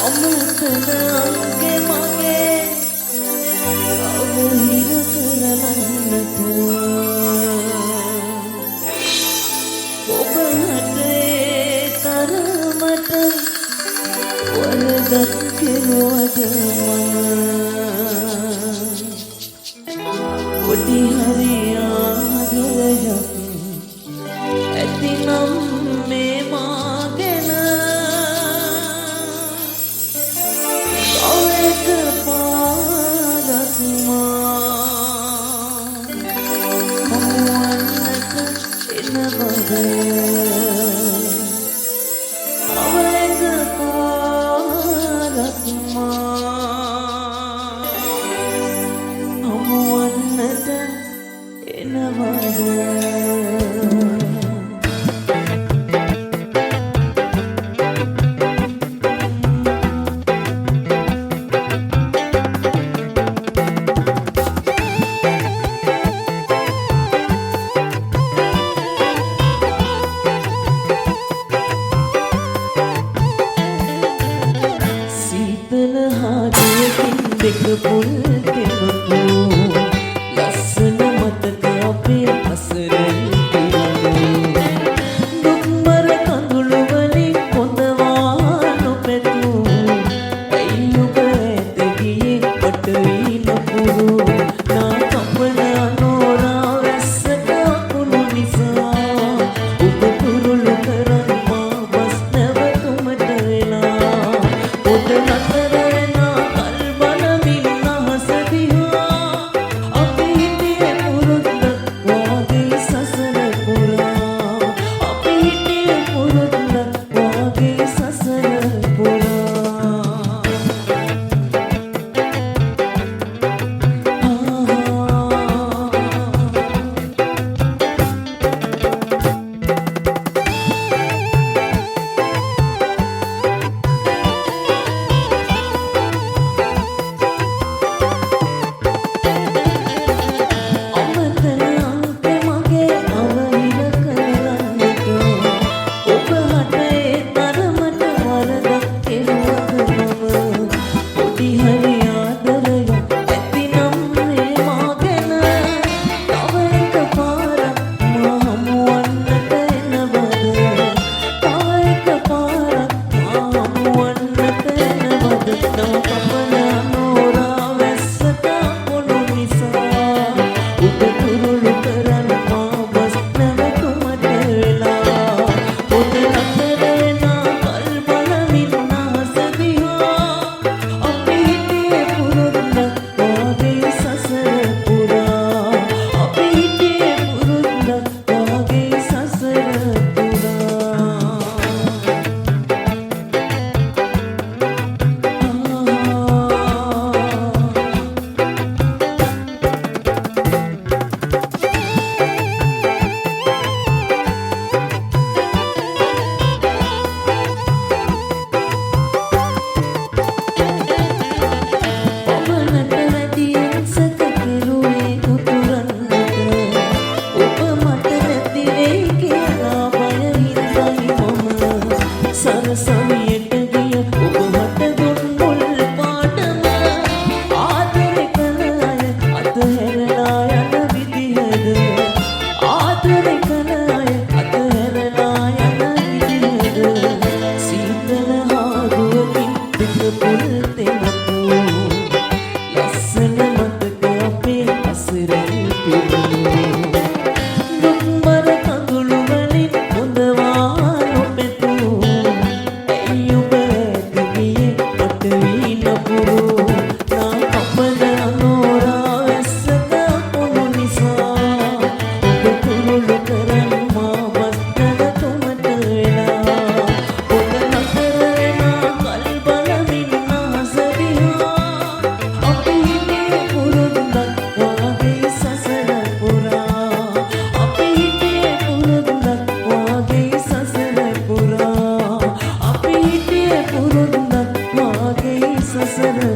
අමතන අංගේ මගේ අවහිර කරලන්නට ඔබ හටේ තරමට වරදක් කෙරුවද පොඩි හරි ආදරයක් ඇතිනම් මේ මාගෙන තව එක පාරක් හමුවන්නට එන බව දෙක පුල් කෙවපු ලස්සන මතක අපේ අසරණ පිරුණු දුම්බර කඳුළු වලින් පොඳවා නොපැතු ඇයි ඔබ ඇත ගියේ පටවි නපුරු නා කපන අනෝරා වැස්සට අකුණු නිසා ඔබ කුරුළු කරන් මා බස් නැවතුමට වෙලා පොත නතර සසර